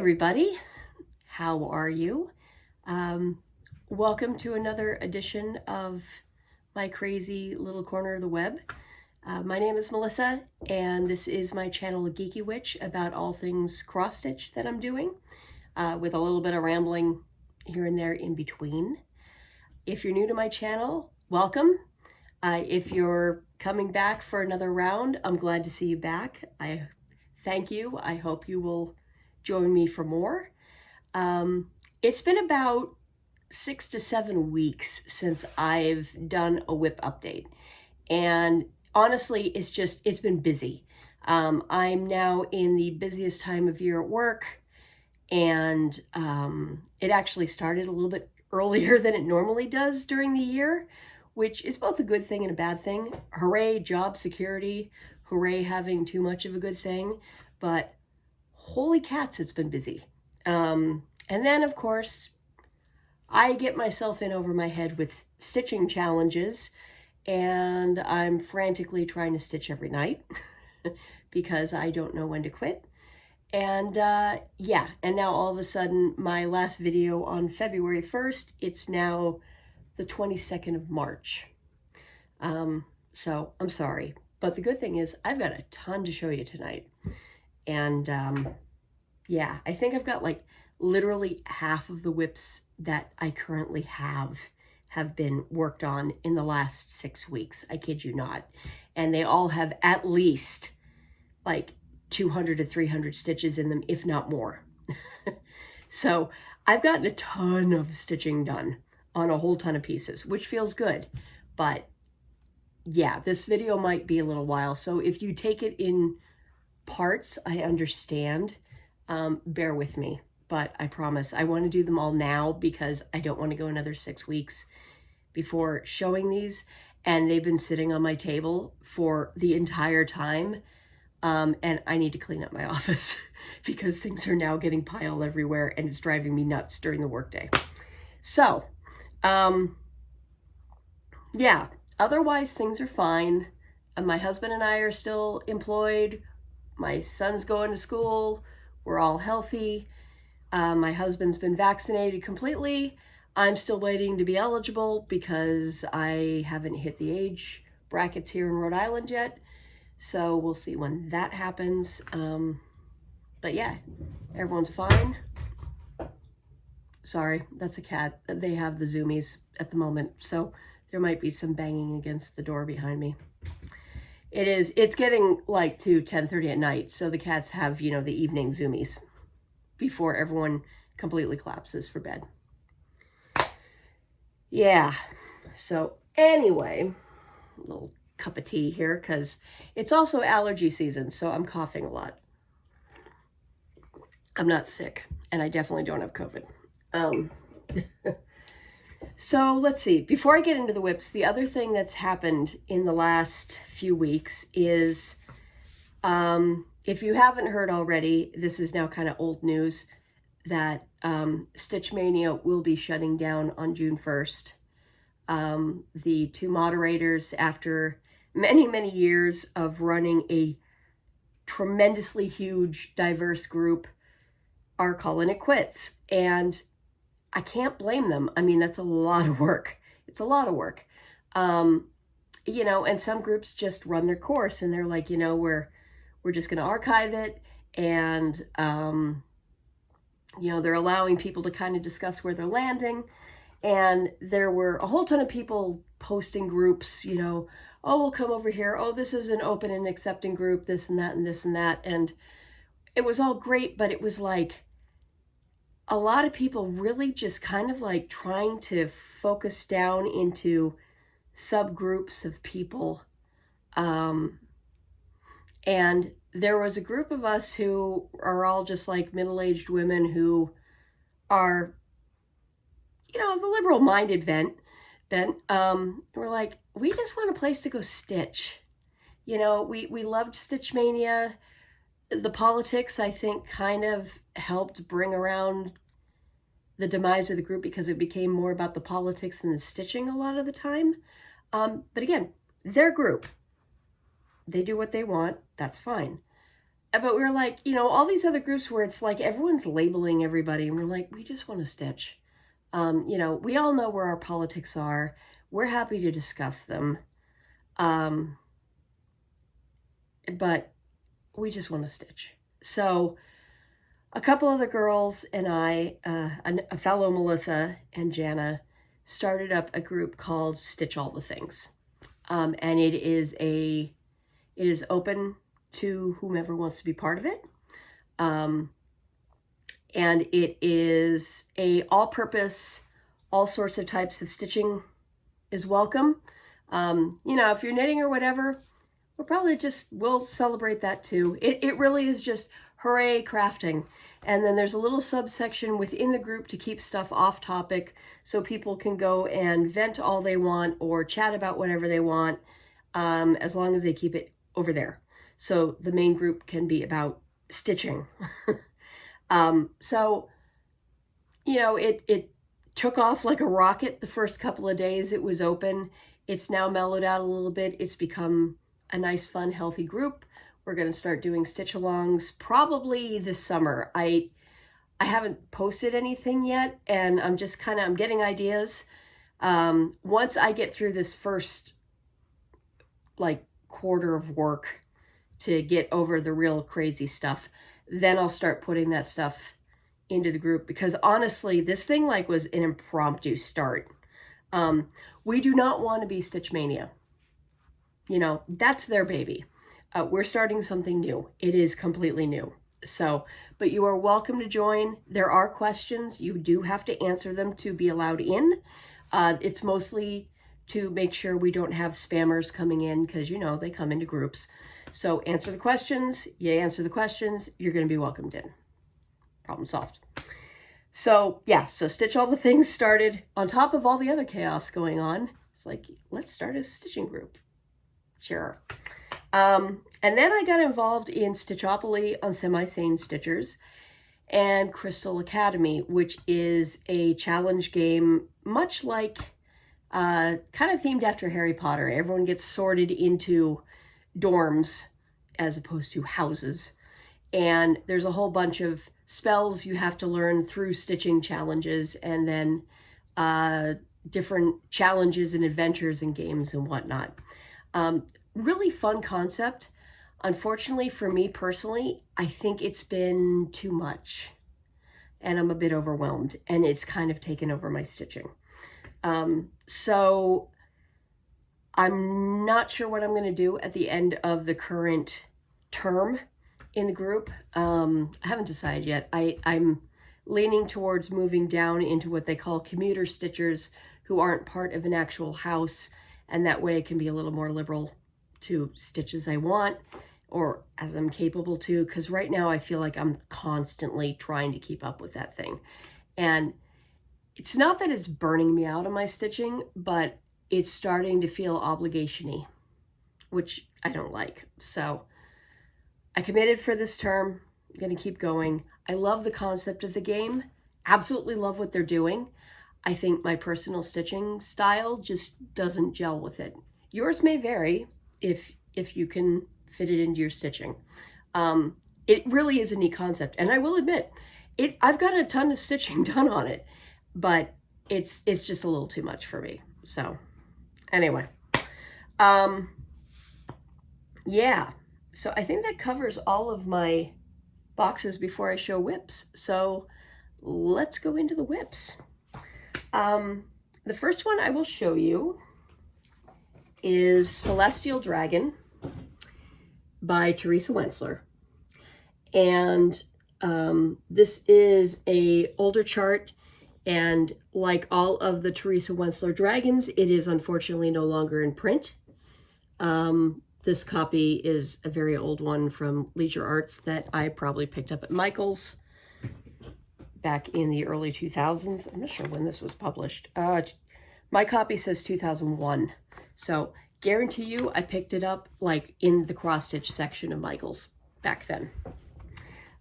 everybody, how are you? Welcome to another edition of my crazy little corner of the web. My name is Melissa, and this is my channel Geeky Witch, about all things cross stitch that I'm doing, with a little bit of rambling here and there in between. If you're new to my channel, welcome. If you're coming back for another round, I'm glad to see you back. I thank you. I hope you will join me for more. It's been about 6 to 7 weeks since I've done a WIP update. And honestly, it's been busy. I'm now in the busiest time of year at work, and it actually started a little bit earlier than it normally does during the year, which is both a good thing and a bad thing. Hooray, job security. Hooray, having too much of a good thing. But holy cats, it's been busy. And then, of course, I get myself in over my head with stitching challenges, and I'm frantically trying to stitch every night because I don't know when to quit. And yeah, and now all of a sudden, my last video on February 1st, it's now the 22nd of March. So I'm sorry. But the good thing is I've got a ton to show you tonight. And yeah, I think I've got like literally half of the WIPs that I currently have been worked on in the last 6 weeks. I kid you not. And they all have at least like 200 to 300 stitches in them, if not more. So I've gotten a ton of stitching done on a whole ton of pieces, which feels good. But yeah, this video might be a little while. So if you take it in parts, I understand. Bear with me, but I promise I want to do them all now because I don't want to go another 6 weeks before showing these. And they've been sitting on my table for the entire time. And I need to clean up my office because things are now getting piled everywhere and it's driving me nuts during the workday. So, yeah, otherwise things are fine. My husband and I are still employed. My son's going to school. We're all healthy. My husband's been vaccinated completely. I'm still waiting to be eligible because I haven't hit the age brackets here in Rhode Island yet. So we'll see when that happens. But yeah, everyone's fine. Sorry, that's a cat. They have the zoomies at the moment, so there might be some banging against the door behind me. It's getting like to 10:30 at night, so the cats have, you know, the evening zoomies before everyone completely collapses for bed. Yeah, so anyway, a little cup of tea here because it's also allergy season, so I'm coughing a lot. I'm not sick, and I definitely don't have COVID. So let's see, before I get into the WIPs, the other thing that's happened in the last few weeks is, if you haven't heard already, this is now kind of old news, that Stitch Mania will be shutting down on June 1st. The two moderators, after many, many years of running a tremendously huge, diverse group, are calling it quits. And I can't blame them. I mean, that's a lot of work. It's a lot of work. You know, and some groups just run their course and they're like, you know, we're just going to archive it. And, you know, they're allowing people to kind of discuss where they're landing. And there were a whole ton of people posting groups, you know, oh, we'll come over here. Oh, this is an open and accepting group, this and that and this and that. And it was all great, but it was like, a lot of people really just kind of like trying to focus down into subgroups of people. And there was a group of us who are all just like middle-aged women who are, you know, the liberal-minded bent. We're like, we just want a place to go stitch. You know, we loved Stitch Mania. The politics, I think, kind of helped bring around the demise of the group because it became more about the politics than the stitching a lot of the time. But again, their group, they do what they want. That's fine. but we were like, you know, all these other groups where it's like everyone's labeling everybody, and we're like, we just want to stitch. You know, we all know where our politics are. We're happy to discuss them. But we just want to stitch. So a couple of the girls and I, a fellow Melissa and Jana, started up a group called Stitch All the Things. And it is open to whomever wants to be part of it. And it is a all-purpose, all sorts of types of stitching is welcome. You know, if you're knitting or whatever, we'll celebrate that too. It really is just hooray crafting. And then there's a little subsection within the group to keep stuff off topic so people can go and vent all they want or chat about whatever they want, as long as they keep it over there. So the main group can be about stitching. So, you know, it took off like a rocket the first couple of days it was open. It's now mellowed out a little bit. It's become a nice, fun, healthy group. We're going to start doing stitch-alongs probably this summer. I haven't posted anything yet, and I'm getting ideas. Once I get through this first, like, quarter of work to get over the real crazy stuff, then I'll start putting that stuff into the group, because honestly, this thing like was an impromptu start. We do not want to be Stitch Mania. You know, that's their baby. We're starting something new. It is completely new. So, but you are welcome to join. There are questions. You do have to answer them to be allowed in. It's mostly to make sure we don't have spammers coming in, because, you know, they come into groups. So answer the questions. You answer the questions, you're going to be welcomed in. Problem solved. So yeah, so Stitch All the Things started on top of all the other chaos going on. It's like, let's start a stitching group. Sure. And then I got involved in Stitchopoly on Semi-Sane Stitchers and Crystal Academy, which is a challenge game, much like, kind of themed after Harry Potter. Everyone gets sorted into dorms as opposed to houses. And there's a whole bunch of spells you have to learn through stitching challenges, and then different challenges and adventures and games and whatnot. Really fun concept. Unfortunately for me personally, I think it's been too much and I'm a bit overwhelmed, and it's kind of taken over my stitching. So I'm not sure what I'm going to do at the end of the current term in the group. I haven't decided yet. I'm leaning towards moving down into what they call commuter stitchers, who aren't part of an actual house, and that way it can be a little more liberal to stitch as I want or as I'm capable to, because right now I feel like I'm constantly trying to keep up with that thing. And it's not that it's burning me out on my stitching, but it's starting to feel obligation-y, which I don't like. So I committed for this term. I'm going to keep going. I love the concept of the game. Absolutely love what they're doing. I think my personal stitching style just doesn't gel with it. Yours may vary if you can fit it into your stitching. It really is a neat concept, and I will admit, I've got a ton of stitching done on it, but it's just a little too much for me. So anyway, yeah. So I think that covers all of my boxes before I show WIPs. So let's go into the WIPs. The first one I will show you is Celestial Dragon by Teresa Wentzler. And this is a older chart, and like all of the Teresa Wentzler dragons, it is unfortunately no longer in print. This copy is a very old one from Leisure Arts that I probably picked up at Michael's back in the early 2000s. I'm not sure when this was published. My copy says 2001. So guarantee you I picked it up like in the cross stitch section of Michael's back then.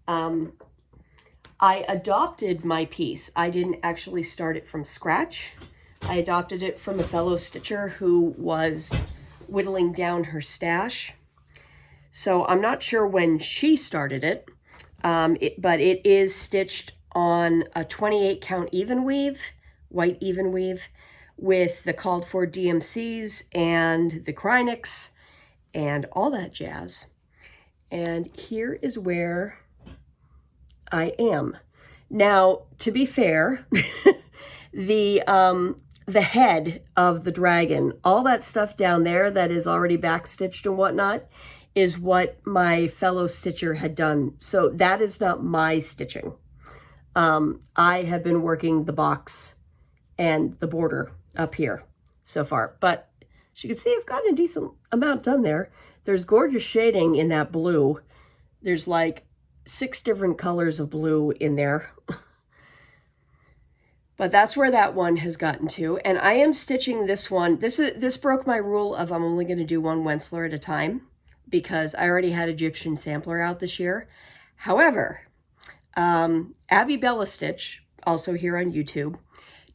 I adopted my piece. I didn't actually start it from scratch. I adopted it from a fellow stitcher who was whittling down her stash. So I'm not sure when she started it, but it is stitched on a 28 count even weave, white even weave, with the called for DMCs and the Krynics and all that jazz. And here is where I am. Now, to be fair, the head of the dragon, all that stuff down there that is already backstitched and whatnot, is what my fellow stitcher had done. So that is not my stitching. I have been working the box and the border up here so far, but as you can see, I've gotten a decent amount done there. There's gorgeous shading in that blue. There's like 6 different colors of blue in there. But that's where that one has gotten to. And I am stitching this one. This broke my rule of I'm only going to do one Wentzler at a time, because I already had Egyptian sampler out this year. However, Abby Bella Stitch, also here on YouTube,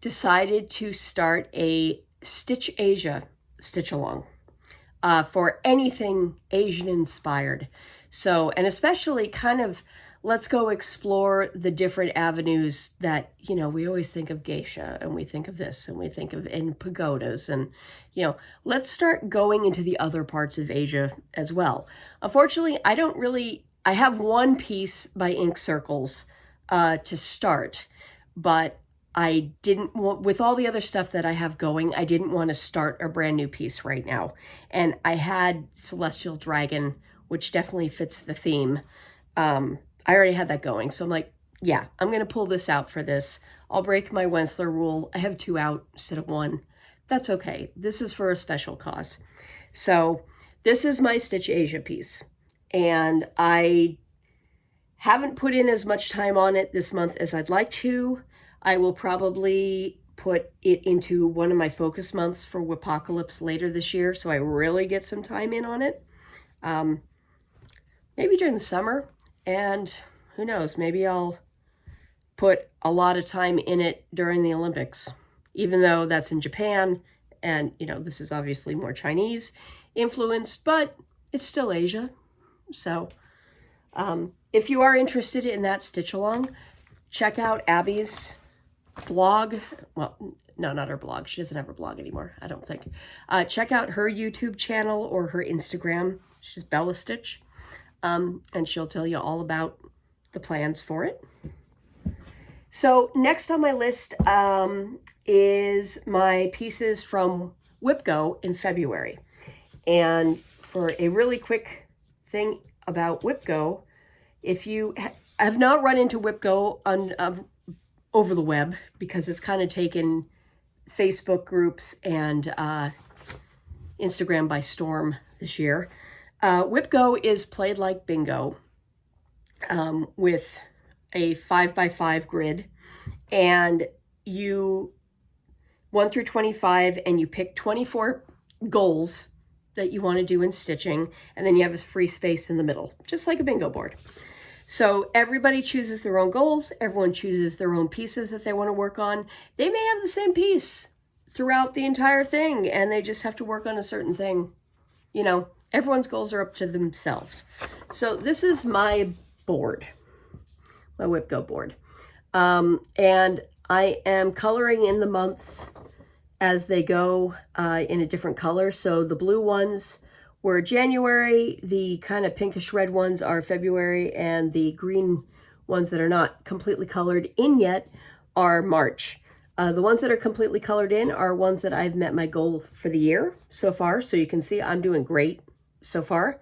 decided to start a Stitch Asia stitch along for anything Asian inspired. So, and especially kind of, let's go explore the different avenues that, you know, we always think of geisha and we think of this and we think of in pagodas, and, you know, let's start going into the other parts of Asia as well. Unfortunately, I have one piece by Ink Circles to start, but I didn't want, with all the other stuff that I have going, I didn't want to start a brand new piece right now. And I had Celestial Dragon, which definitely fits the theme. I already had that going. So I'm like, yeah, I'm going to pull this out for this. I'll break my Wentzler rule. I have 2 out instead of 1. That's okay. This is for a special cause. So this is my Stitch Asia piece. And I haven't put in as much time on it this month as I'd like to. I will probably put it into one of my focus months for WIPocalypse later this year, so I really get some time in on it. Maybe during the summer, and who knows, maybe I'll put a lot of time in it during the Olympics, even though that's in Japan, and, you know, this is obviously more Chinese influenced, but it's still Asia. So if you are interested in that stitch along, check out Abby's blog. Well, no, not her blog. She doesn't have a blog anymore, I don't think. Check out her YouTube channel or her Instagram. She's Bella Stitch. And she'll tell you all about the plans for it. So next on my list is my pieces from WIP in February. And for a really quick thing about WIP, if you have not run into WIP on over the web, because it's kind of taken Facebook groups and Instagram by storm this year. WIP is played like bingo with a 5x5 grid, and you 1 through 25, and you pick 24 goals that you want to do in stitching, and then you have a free space in the middle, just like a bingo board. So everybody chooses their own goals. Everyone chooses their own pieces that they want to work on. They may have the same piece throughout the entire thing, and they just have to work on a certain thing. You know, everyone's goals are up to themselves. So this is my board, my WIP board. And I am coloring in the months as they go in a different color. So the blue ones were January, the kind of pinkish red ones are February, and the green ones that are not completely colored in yet are March. The ones that are completely colored in are ones that I've met my goal for the year so far. So you can see I'm doing great so far.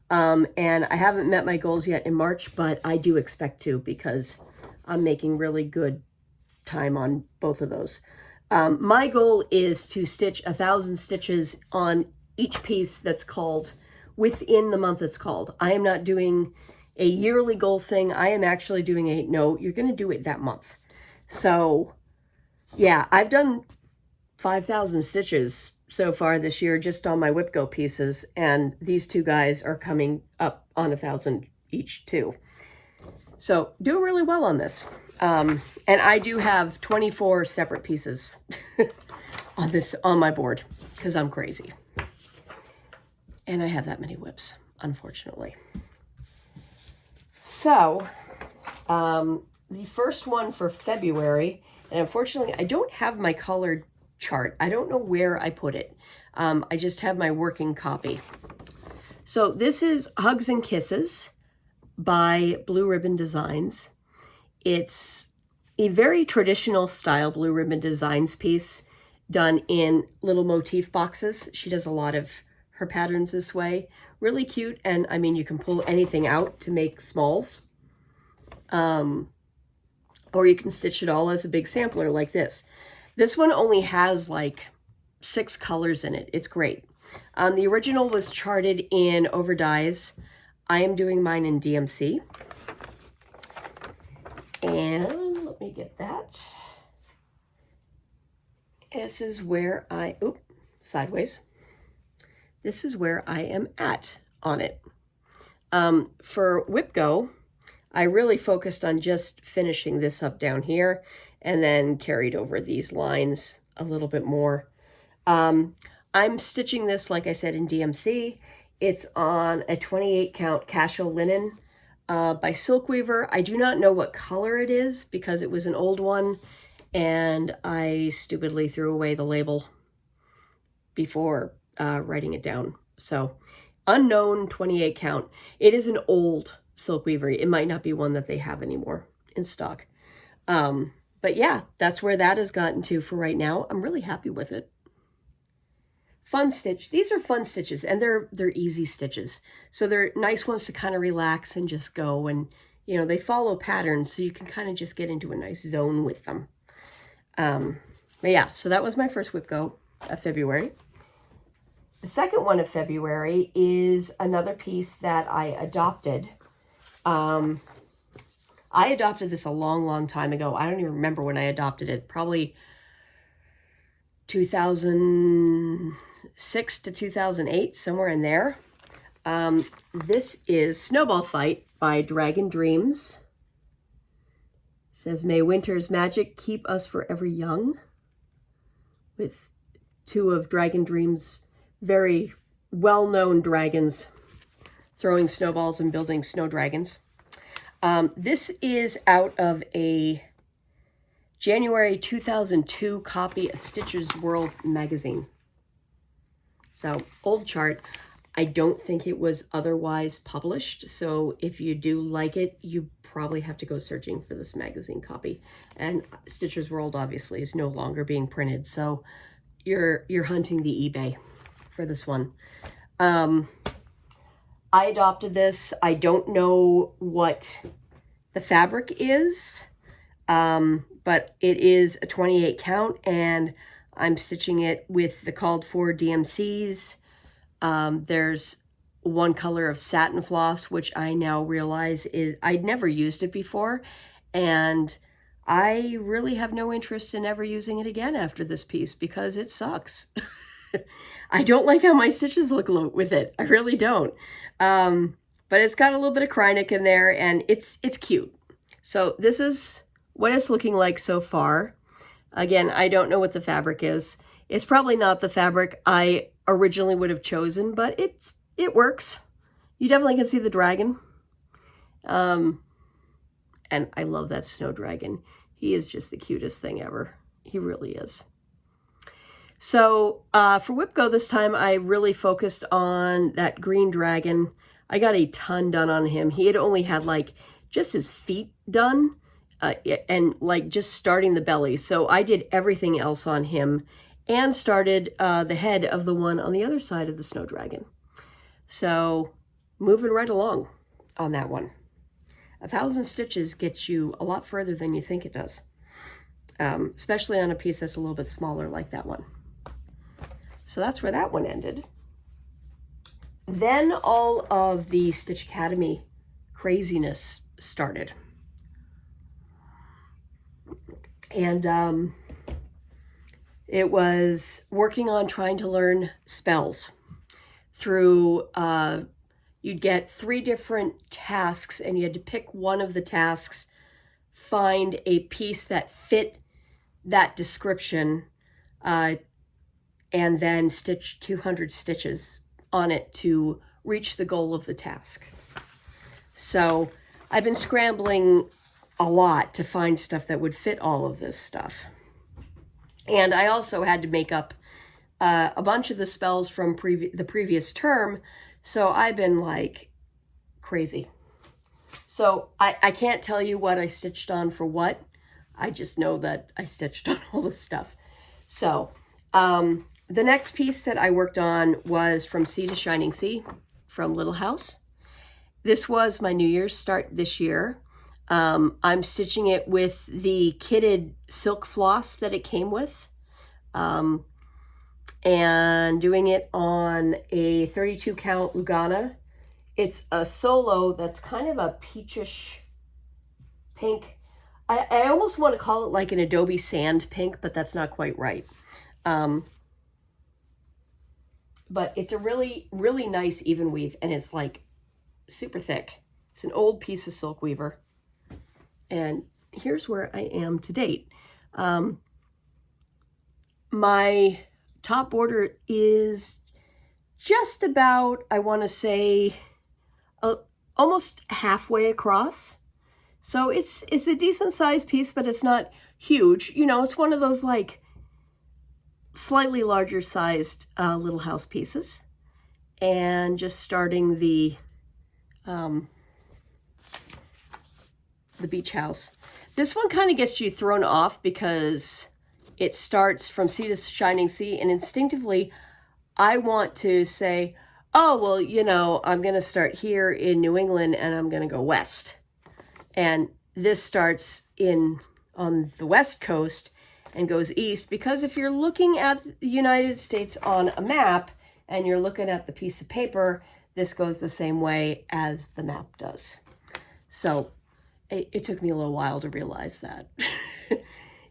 And I haven't met my goals yet in March, but I do expect to, because I'm making really good time on both of those. My goal is to stitch 1,000 stitches on each piece that's called within the month it's called. I am not doing a yearly goal thing. I am actually doing no, you're going to do it that month. So yeah, I've done 5,000 stitches so far this year just on my WIP pieces, and these 2 guys are coming up on 1,000 each too. So doing really well on this. And I do have 24 separate pieces on my board, because I'm crazy. And I have that many WIPs. unfortunately. So the first one for February, and unfortunately I don't have my colored chart. I don't know where I put it. I just have my working copy. So this is Hugs and Kisses by Blue Ribbon Designs. It's a very traditional style Blue Ribbon Designs piece done in little motif boxes. She does a lot of her patterns this way. Really cute, and I mean, you can pull anything out to make smalls. Or you can stitch it all as a big sampler like this. This one only has like 6 colors in it. It's great. The original was charted in Overdyes. I am doing mine in DMC. And let me get that. This is where sideways. This is where I am at on it. For WIP Go, I really focused on just finishing this up down here and then carried over these lines a little bit more. I'm stitching this, like I said, in DMC. It's on a 28 count casual linen by Silkweaver. I do not know what color it is because it was an old one and I stupidly threw away the label before writing it down. So unknown 28 count. It is an old Silkweaver. It might not be one that they have anymore in stock. But yeah, that's where that has gotten to for right now. I'm really happy with it. Fun stitch. These are fun stitches, and they're easy stitches. So they're nice ones to kind of relax and just go, and you know, they follow patterns, so you can kind of just get into a nice zone with them. But yeah, so that was my first WIP Go of February. The second one of February is another piece that I adopted. I adopted this a long, long time ago. I don't even remember when I adopted it. Probably 2006 to 2008, somewhere in there. This is Snowball Fight by Dragon Dreams. It says, "May winter's magic keep us forever young," with 2 of Dragon Dreams' very well-known dragons throwing snowballs and building snow dragons. This is out of a January 2002 copy of Stitches World magazine. So, old chart. I don't think it was otherwise published. So if you do like it, you probably have to go searching for this magazine copy. And Stitches World obviously is no longer being printed. So you're hunting the eBay for this one. I adopted this. I don't know what the fabric is, but it is a 28 count and I'm stitching it with the called for DMCs. There's one color of satin floss, which I now realize is, I'd never used it before, and I really have no interest in ever using it again after this piece because it sucks. I don't like how my stitches look with it. I really don't. But it's got a little bit of Krynic in there and it's cute. So this is what it's looking like so far. Again, I don't know what the fabric is. It's probably not the fabric I originally would have chosen, but it works. You definitely can see the dragon. And I love that snow dragon. He is just the cutest thing ever. He really is. So for WIP Go this time, I really focused on that green dragon. I got a ton done on him. He had only had like just his feet done and like just starting the belly. So I did everything else on him and started the head of the one on the other side of the snow dragon. So moving right along on that one. 1,000 stitches gets you a lot further than you think it does, especially on a piece that's a little bit smaller like that one. So that's where that one ended. Then all of the Stitch Academy craziness started. And it was working on trying to learn spells through, you'd get 3 different tasks and you had to pick one of the tasks, find a piece that fit that description, and then stitch 200 stitches on it to reach the goal of the task. So I've been scrambling a lot to find stuff that would fit all of this stuff. And I also had to make up a bunch of the spells from the previous term. So I've been like crazy. So I can't tell you what I stitched on for what. I just know that I stitched on all this stuff. So the next piece that I worked on was From Sea to Shining Sea from Little House. This was my New Year's start this year. I'm stitching it with the kitted silk floss that it came with, and doing it on a 32 count Lugana. It's a solo that's kind of a peachish pink. I almost want to call it like an Adobe sand pink, but that's not quite right. But it's a really, really nice even weave, and it's like super thick. It's an old piece of silk weaver. And here's where I am to date. My top border is just about, I want to say, almost halfway across. So it's a decent sized piece, but it's not huge. You know, it's one of those like slightly larger sized Little House pieces. And just starting the beach house. This one kind of gets you thrown off because it starts From Sea to Shining Sea, and instinctively I want to say, oh, well, you know, I'm going to start here in New England and I'm going to go west. And this starts on the West Coast and goes east, because if you're looking at the United States on a map and you're looking at the piece of paper, this goes the same way as the map does. So it took me a little while to realize that.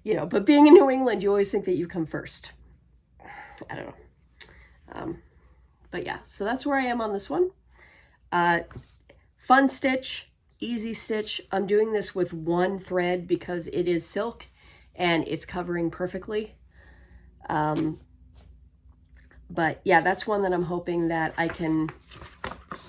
You know, but being in New England, you always think that you come first. I don't know. But yeah, so that's where I am on this one. Fun stitch, easy stitch. I'm doing this with one thread because it is silk and it's covering perfectly. But yeah, that's one that I'm hoping that I can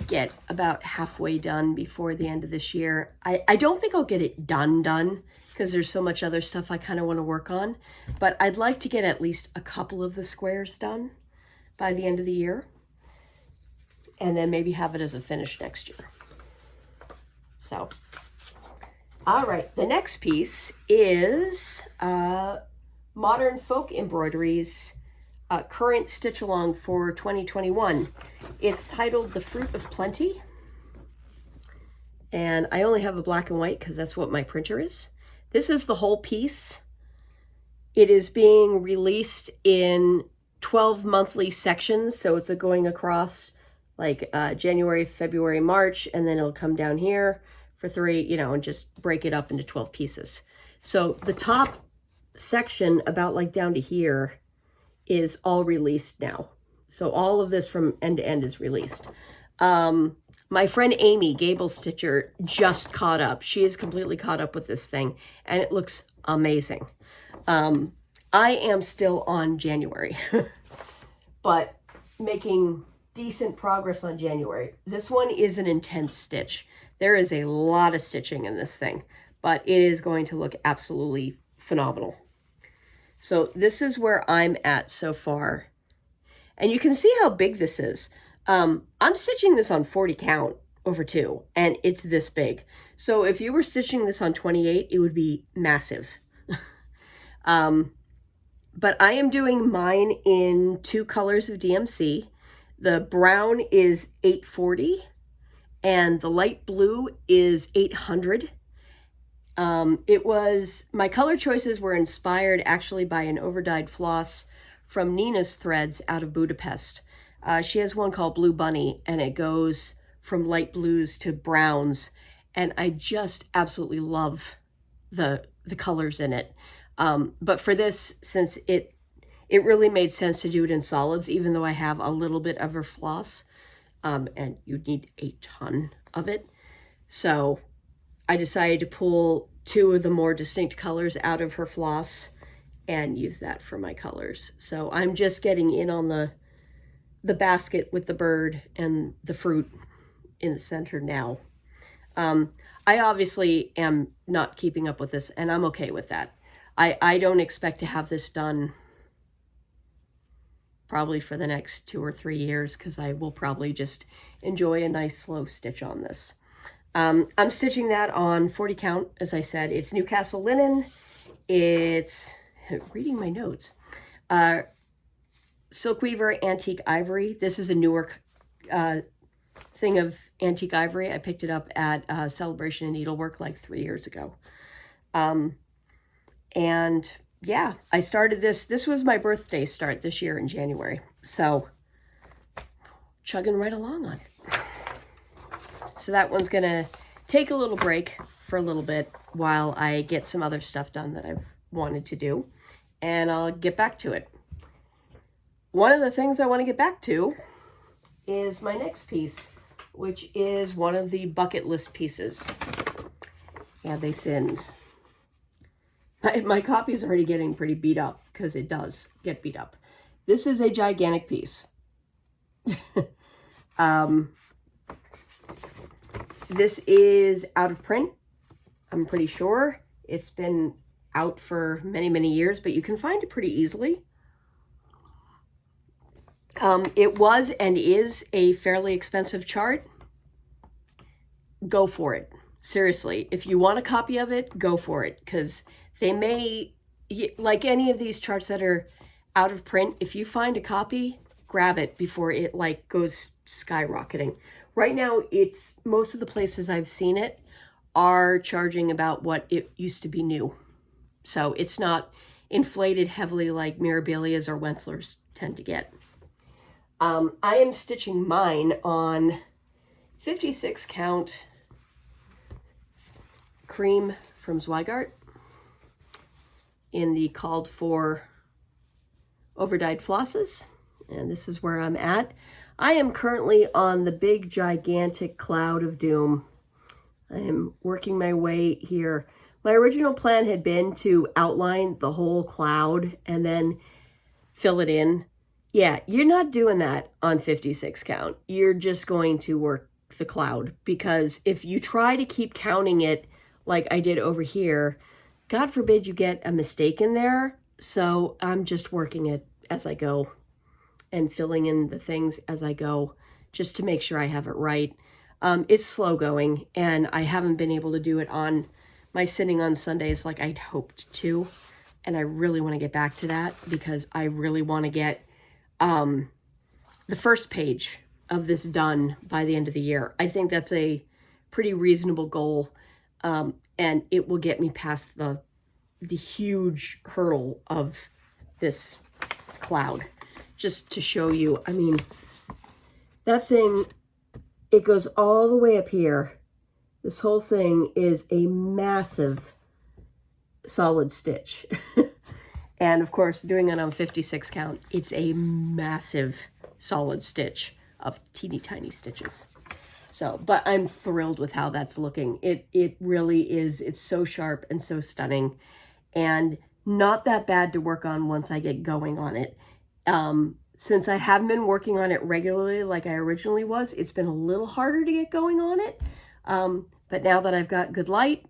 get about halfway done before the end of this year. I don't think I'll get it done because there's so much other stuff I kind of want to work on, but I'd like to get at least a couple of the squares done by the end of the year, and then maybe have it as a finish next year. So, all right, the next piece is Modern Folk Embroideries current stitch along for 2021. It's titled The Fruit of Plenty, and I only have a black and white because that's what my printer is. This is the whole piece. It is being released in 12 monthly sections, so it's going across like January, February, March, and then it'll come down here for 3, you know, and just break it up into 12 pieces. So the top section, about like down to here, is all released now. So all of this from end to end is released. My friend Amy, Gable Stitcher, just caught up. She is completely caught up with this thing, and it looks amazing. I am still on January, but making decent progress on January. This one is an intense stitch. There is a lot of stitching in this thing, but it is going to look absolutely phenomenal. So this is where I'm at so far. And you can see how big this is. I'm stitching this on 40 count over 2, and it's this big. So if you were stitching this on 28, it would be massive. But I am doing mine in 2 colors of DMC. The brown is 840 and the light blue is 800. My color choices were inspired actually by an overdyed floss from Nina's Threads out of Budapest. She has one called Blue Bunny, and it goes from light blues to browns, and I just absolutely love the colors in it. But for this, since it really made sense to do it in solids, even though I have a little bit of her floss, and you'd need a ton of it. So I decided to pull 2 of the more distinct colors out of her floss and use that for my colors. So I'm just getting in on the the basket with the bird and the fruit in the center now. I obviously am not keeping up with this, and I'm okay with that. I don't expect to have this done probably for the next 2 or 3 years, because I will probably just enjoy a nice slow stitch on this. I'm stitching that on 40 count, as I said. It's Newcastle linen. It's, reading my notes, Silk Weaver Antique Ivory. This is a newer thing of antique ivory. I picked it up at Celebration of Needlework like 3 years ago. And yeah, I started this. This was my birthday start this year in January. So chugging right along on it. So that one's going to take a little break for a little bit while I get some other stuff done that I've wanted to do. And I'll get back to it. One of the things I want to get back to is my next piece, which is one of the bucket list pieces. Yeah, they sinned. My copy is already getting pretty beat up, because it does get beat up. This is a gigantic piece. This is out of print, I'm pretty sure. It's been out for many, many years, but you can find it pretty easily. It was and is a fairly expensive chart. Go for it. Seriously, if you want a copy of it, go for it, because they may, like any of these charts that are out of print, if you find a copy, grab it before it like goes skyrocketing. Right now, it's most of the places I've seen it are charging about what it used to be new. So it's not inflated heavily like Mirabilia's or Wentzler's tend to get. I am stitching mine on 56 count cream from Zweigart in the called for overdyed flosses. And this is where I'm at. I am currently on the big gigantic cloud of doom. I am working my way here. My original plan had been to outline the whole cloud and then fill it in. Yeah, you're not doing that on 56 count. You're just going to work the cloud, because if you try to keep counting it like I did over here, God forbid you get a mistake in there. So I'm just working it as I go and filling in the things as I go, just to make sure I have it right. It's slow going, and I haven't been able to do it on my sitting on Sundays like I'd hoped to. And I really want to get back to that, because I really want to get the first page of this done by the end of the year. I think that's a pretty reasonable goal, and it will get me past the huge hurdle of this cloud. Just to show you, I mean, that thing, it goes all the way up here. This whole thing is a massive solid stitch. And of course, doing it on 56 count, it's a massive solid stitch of teeny tiny stitches. So, but I'm thrilled with how that's looking. It really is. It's so sharp and so stunning, and not that bad to work on once I get going on it. Since I haven't been working on it regularly like I originally was, it's been a little harder to get going on it. But now that I've got good light,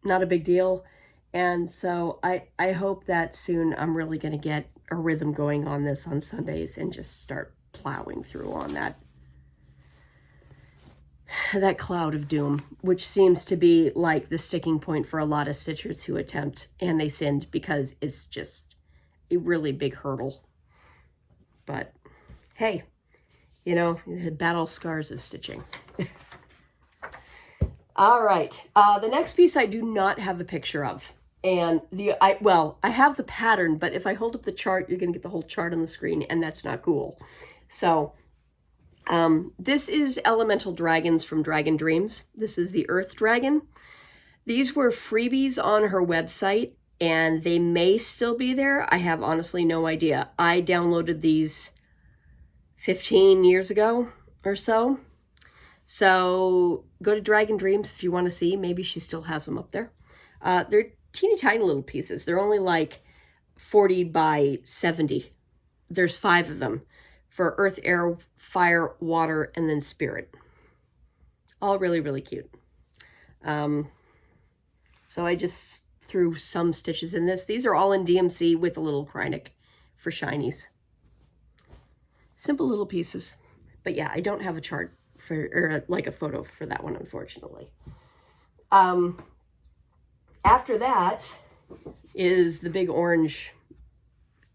not a big deal. And so I hope that soon I'm really going to get a rhythm going on this on Sundays and just start plowing through on that cloud of doom, which seems to be like the sticking point for a lot of stitchers who attempt, and they sinned, because it's just a really big hurdle. But hey, you know, the battle scars of stitching. All right, the next piece I do not have a picture of. And I have the pattern, but if I hold up the chart, you're going to get the whole chart on the screen, and that's not cool. So this is Elemental Dragons from Dragon Dreams. This is the Earth Dragon. These were freebies on her website, and they may still be there. I have honestly no idea. I downloaded these 15 years ago or so. So go to Dragon Dreams if you want to see. Maybe she still has them up there. They're teeny tiny little pieces. They're only like 40 by 70. There's 5 of them for earth, air, fire, water, and then spirit. All really, really cute. So I just threw some stitches in this. These are all in DMC with a little Krynic for shinies. Simple little pieces. But yeah, I don't have a chart for, or like a photo for that one, unfortunately. After that is the big orange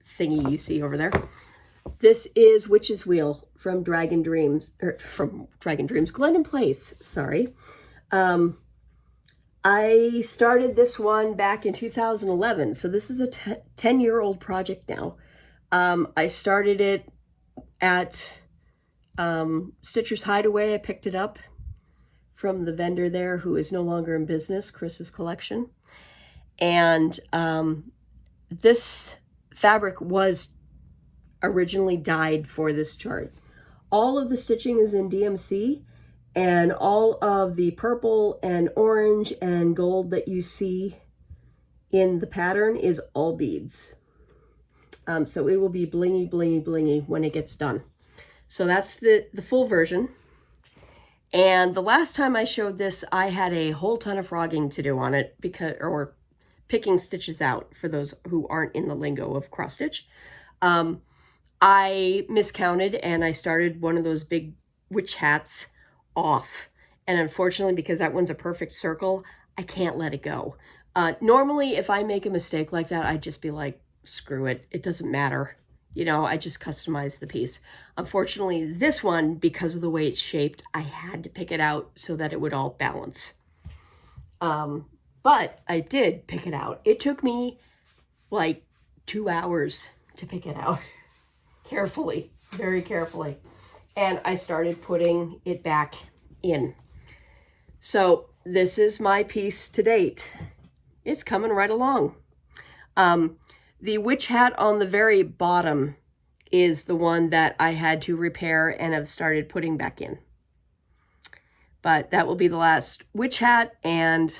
thingy you see over there. This is Witch's Wheel from Dragon Dreams, Glendon Place, sorry. I started this one back in 2011, so this is a 10-year-old project now. I started it at Stitcher's Hideaway. I picked it up from the vendor there who is no longer in business, Chris's Collection. And this fabric was originally dyed for this chart. All of the stitching is in DMC, and all of the purple and orange and gold that you see in the pattern is all beads. So it will be blingy, blingy, blingy when it gets done. So that's the full version. And the last time I showed this, I had a whole ton of frogging to do on it, because, or picking stitches out for those who aren't in the lingo of cross stitch. I miscounted and I started one of those big witch hats off. And unfortunately, because that one's a perfect circle, I can't let it go. Normally, if I make a mistake like that, I'd just be like, screw it. It doesn't matter. You know, I just customize the piece. Unfortunately, this one, because of the way it's shaped, I had to pick it out so that it would all balance. But I did pick it out. It took me like 2 hours to pick it out. Carefully, very carefully. And I started putting it back in. So this is my piece to date. It's coming right along. The witch hat on the very bottom is the one that I had to repair and have started putting back in. But that will be the last witch hat, and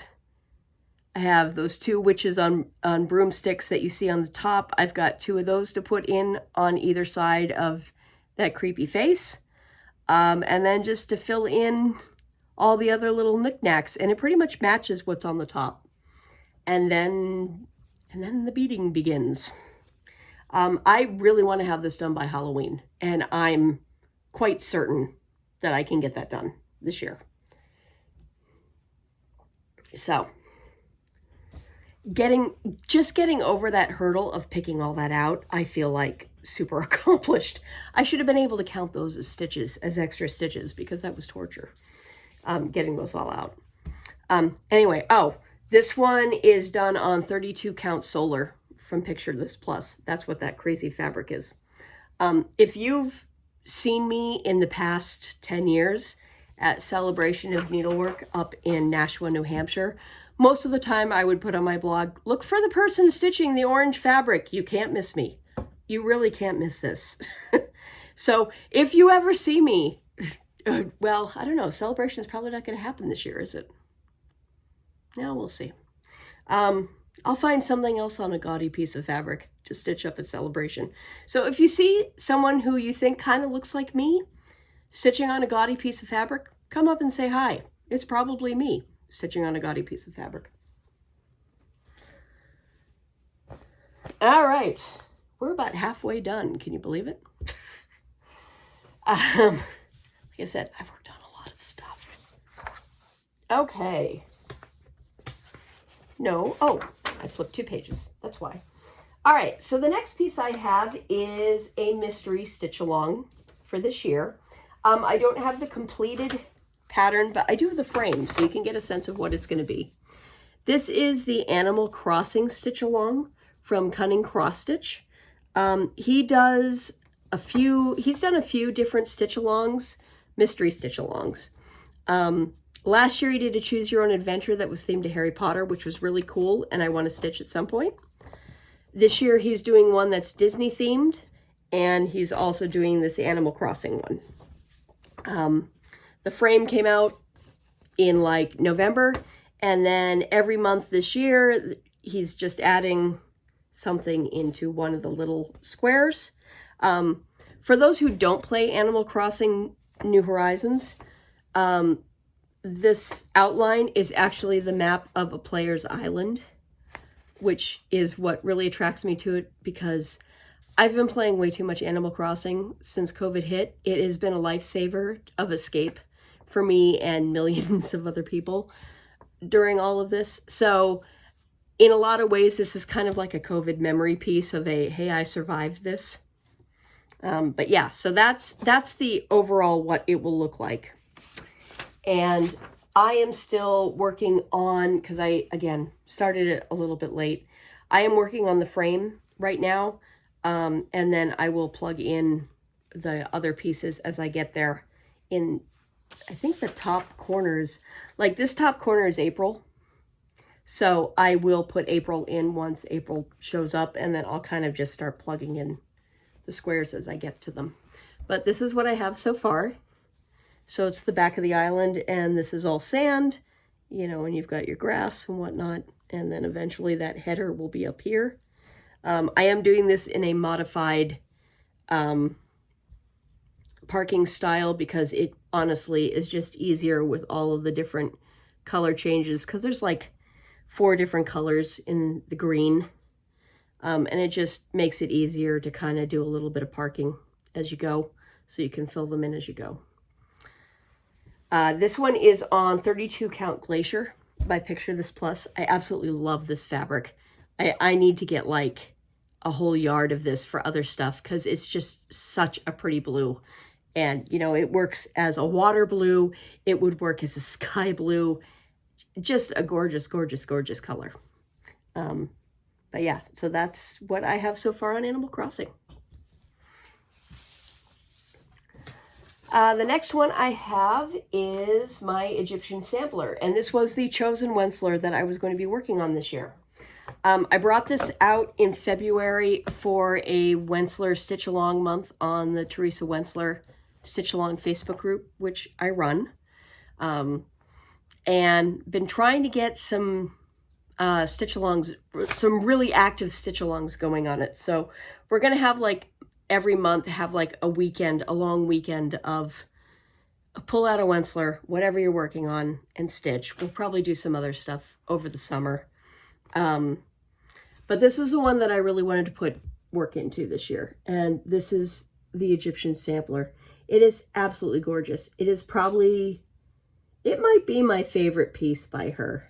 I have those 2 witches on broomsticks that you see on the top. I've got 2 of those to put in on either side of that creepy face. And then just to fill in all the other little knickknacks, and it pretty much matches what's on the top. And then the beading begins. I really want to have this done by Halloween, and I'm quite certain that I can get that done this year. So, just getting over that hurdle of picking all that out, I feel like super accomplished. I should have been able to count those as stitches, as extra stitches, because that was torture, getting those all out. Anyway, this one is done on 32 count solar from Picture This Plus. That's what that crazy fabric is. If you've seen me in the past 10 years at Celebration of Needlework up in Nashua, New Hampshire, most of the time I would put on my blog, look for the person stitching the orange fabric. You can't miss me. You really can't miss this. So if you ever see me, well, I don't know, Celebration is probably not going to happen this year, is it? No, we'll see. I'll find something else on a gaudy piece of fabric to stitch up at Celebration. So if you see someone who you think kind of looks like me stitching on a gaudy piece of fabric, come up and say hi. It's probably me stitching on a gaudy piece of fabric. All right, we're about halfway done. Can you believe it? Like I said, I've worked on a lot of stuff. Okay. No, I flipped 2 pages. That's why. All right, so the next piece I have is a mystery stitch along for this year. I don't have the completed pattern, but I do have the frame, so you can get a sense of what it's going to be. This is the Animal Crossing stitch along from Cunning Cross Stitch. He's done a few different stitch alongs, mystery stitch alongs. Last year he did a Choose Your Own Adventure that was themed to Harry Potter, which was really cool, and I want to stitch at some point. This year he's doing one that's Disney themed, and he's also doing this Animal Crossing one. The frame came out in like November, and then every month this year he's just adding something into one of the little squares. For those who don't play Animal Crossing New Horizons, this outline is actually the map of a player's island, which is what really attracts me to it, because I've been playing way too much Animal Crossing since COVID hit. It has been a lifesaver of escape for me and millions of other people during all of this. So in a lot of ways, this is kind of like a COVID memory piece of a, hey, I survived this. But yeah, so that's the overall what it will look like. And I am still working on, because I, again, started it a little bit late. I am working on the frame right now. And then I will plug in the other pieces as I get there. In, I think the top corners, like this top corner is April. So I will put April in once April shows up, and then I'll kind of just start plugging in the squares as I get to them. But this is what I have so far. So it's the back of the island, and this is all sand, you know, and you've got your grass and whatnot. And then eventually that header will be up here. I am doing this in a modified parking style because it honestly is just easier with all of the different color changes, because there's like 4 different colors in the green. And it just makes it easier to kind of do a little bit of parking as you go, so you can fill them in as you go. This one is on 32 count Glacier by Picture This Plus. I absolutely love this fabric. I need to get like a whole yard of this for other stuff, because it's just such a pretty blue. And, you know, it works as a water blue. It would work as a sky blue. Just a gorgeous, gorgeous, gorgeous color. But yeah, so that's what I have so far on Animal Crossing. The next one I have is my Egyptian sampler, and this was the chosen Wentzler that I was going to be working on this year. I brought this out in February for a Wentzler Stitch Along month on the Teresa Wentzler Stitch Along Facebook group, which I run, and been trying to get some stitch alongs, some really active stitch alongs going on it. So we're going to have like every month have like a weekend, a long weekend of pull out a Wentzler, whatever you're working on, and stitch. We'll probably do some other stuff over the summer. But this is the one that I really wanted to put work into this year. And this is the Egyptian sampler. It is absolutely gorgeous. It is probably, it might be my favorite piece by her,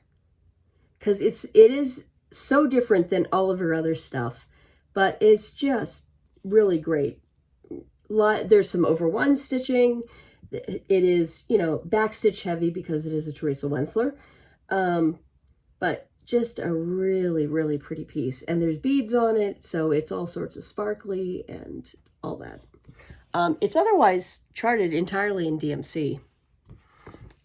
because it is so different than all of her other stuff, but it's just really great. There's some over one stitching. It is, you know, backstitch heavy because it is a Teresa Wentzler, but just a really, really pretty piece. And there's beads on it, so it's all sorts of sparkly and all that. It's otherwise charted entirely in DMC,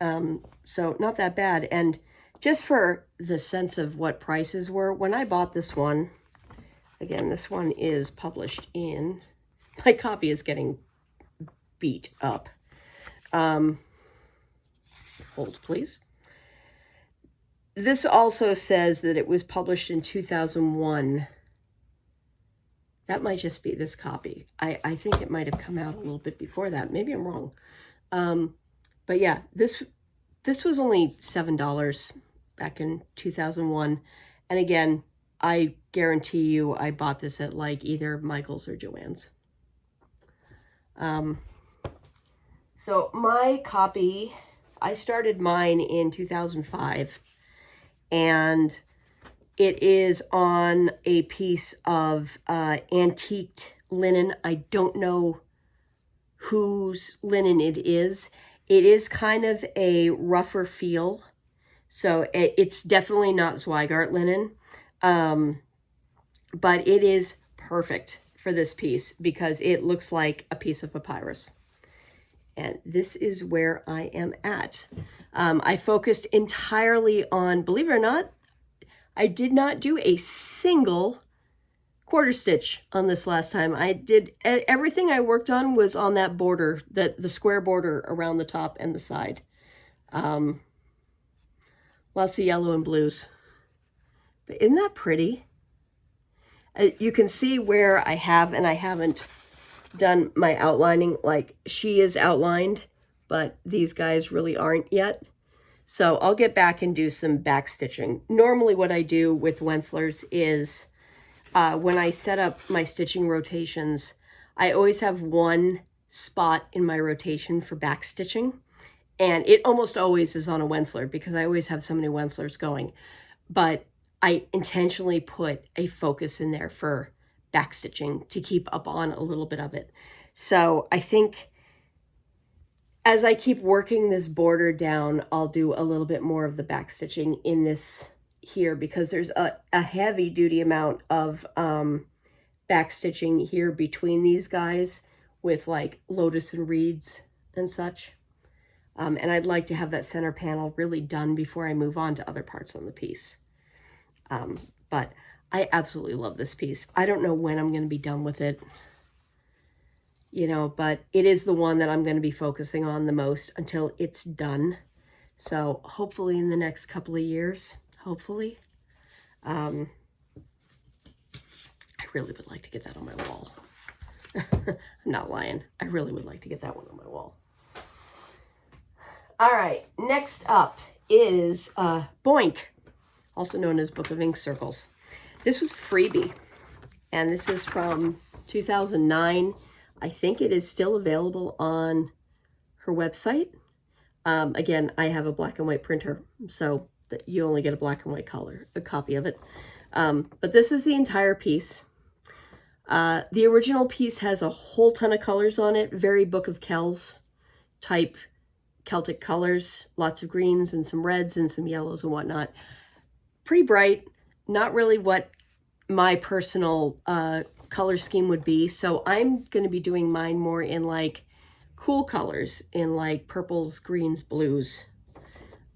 so not that bad. And just for the sense of what prices were, when I bought this one, again, this one is published in, my copy is getting beat up. Hold, please. This also says that it was published in 2001. That might just be this copy. I think it might have come out a little bit before that. Maybe I'm wrong. But yeah, this was only $7 back in 2001. And again, I guarantee you I bought this at like either Michael's or Joann's. So my copy, I started mine in 2005, and it is on a piece of antiqued linen. I don't know whose linen it is. It is kind of a rougher feel, so it's definitely not Zweigart linen, but it is perfect for this piece because it looks like a piece of papyrus. And this is where I am at. I focused entirely on, believe it or not, I did not do a single quarter stitch on this last time. I did, everything I worked on was on that border, the square border around the top and the side. Lots of yellow and blues. But isn't that pretty? You can see where I have and I haven't done my outlining. Like, she is outlined, but these guys really aren't yet. So I'll get back and do some back stitching. Normally what I do with Wenslers is when I set up my stitching rotations, I always have one spot in my rotation for back stitching. And it almost always is on a Wensler because I always have so many Wenslers going. But I intentionally put a focus in there for back stitching to keep up on a little bit of it. So I think as I keep working this border down, I'll do a little bit more of the back stitching in this here because there's a heavy duty amount of back stitching here between these guys with like lotus and reeds and such. And I'd like to have that center panel really done before I move on to other parts on the piece. But I absolutely love this piece. I don't know when I'm going to be done with it, you know, but it is the one that I'm going to be focusing on the most until it's done. So hopefully in the next couple of years, hopefully. I really would like to get that on my wall. I'm not lying. I really would like to get that one on my wall. All right, next up is Boink, also known as Book of Ink Circles. This was a freebie, and this is from 2009. I think it is still available on her website. Again, I have a black and white printer, so that you only get a black and white color, a copy of it. But this is the entire piece. The original piece has a whole ton of colors on it, very Book of Kells type Celtic colors, lots of greens and some reds and some yellows and whatnot. Pretty bright, not really what my personal color scheme would be. So I'm going to be doing mine more in like cool colors, in like purples, greens, blues.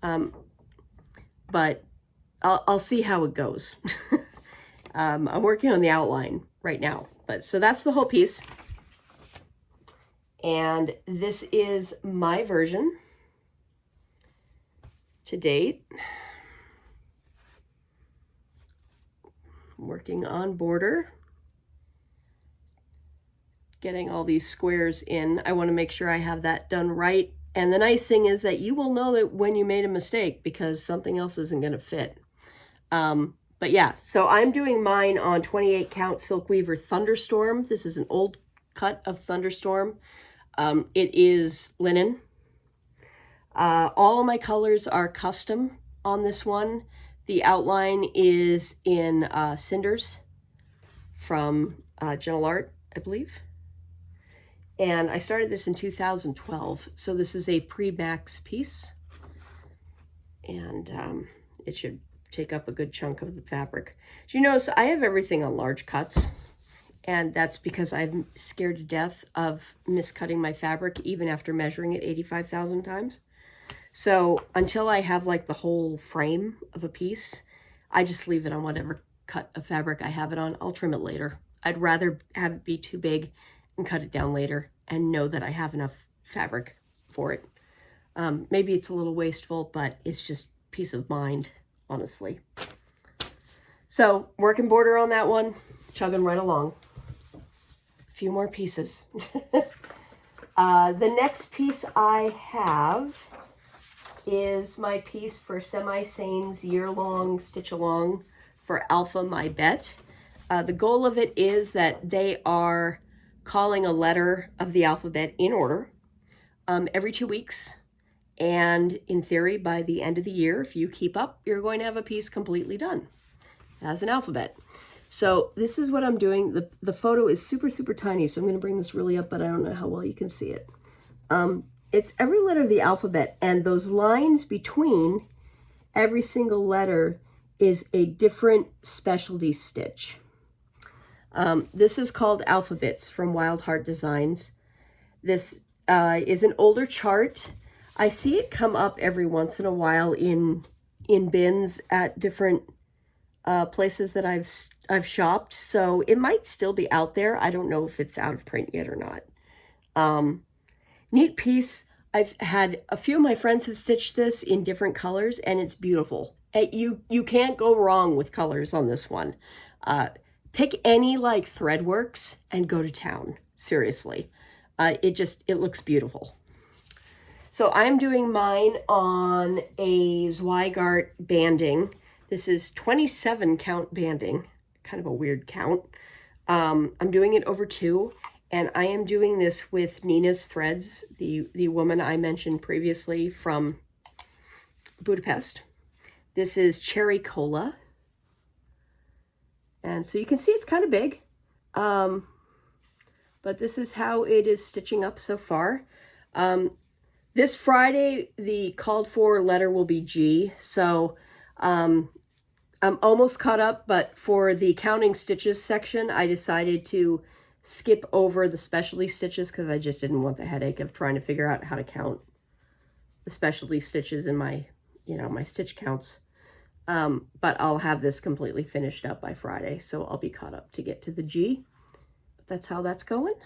But I'll see how it goes. I'm working on the outline right now. But so that's the whole piece. And this is my version to date. Working on border. Getting all these squares in. I want to make sure I have that done right. And the nice thing is that you will know that when you made a mistake because something else isn't going to fit. But yeah, so I'm doing mine on 28 count Silk Weaver Thunderstorm. This is an old cut of Thunderstorm. It is linen. All of my colors are custom on this one. The outline is in Cinders from Gentle Art, I believe. And I started this in 2012. So this is a pre-max piece. And it should take up a good chunk of the fabric. As you notice, I have everything on large cuts. And that's because I'm scared to death of miscutting my fabric even after measuring it 85,000 times. So until I have like the whole frame of a piece, I just leave it on whatever cut of fabric I have it on. I'll trim it later. I'd rather have it be too big and cut it down later and know that I have enough fabric for it. Maybe it's a little wasteful, but it's just peace of mind, honestly. So working border on that one, chugging right along. A few more pieces. The next piece I have is my piece for Semi-Sane's year-long stitch-along for Alpha My Bet. The goal of it is that they are calling a letter of the alphabet in order every 2 weeks. And in theory, by the end of the year, if you keep up, you're going to have a piece completely done as an alphabet. So this is what I'm doing. The photo is super, super tiny, so I'm going to bring this really up, but I don't know how well you can see it. It's every letter of the alphabet, and those lines between every single letter is a different specialty stitch. This is called Alphabets from Wild Heart Designs. This is an older chart. I see it come up every once in a while in bins at different places that I've shopped, so it might still be out there. I don't know if it's out of print yet or not. Neat piece. I've had a few of my friends have stitched this in different colors, and it's beautiful. You can't go wrong with colors on this one. Pick any like Threadworks and go to town. seriously. It looks beautiful. So I'm doing mine on a Zweigart banding. This is 27 count banding, kind of a weird count. I'm doing it over 2, and I am doing this with Nina's Threads, the woman I mentioned previously from Budapest. This is Cherry Cola. And so you can see it's kind of big. But this is how it is stitching up so far. This Friday, the called for letter will be G. So I'm almost caught up, but for the counting stitches section, I decided to skip over the specialty stitches because I just didn't want the headache of trying to figure out how to count the specialty stitches in my, my stitch counts. But I'll have this completely finished up by Friday, so I'll be caught up to get to the G. That's how that's going.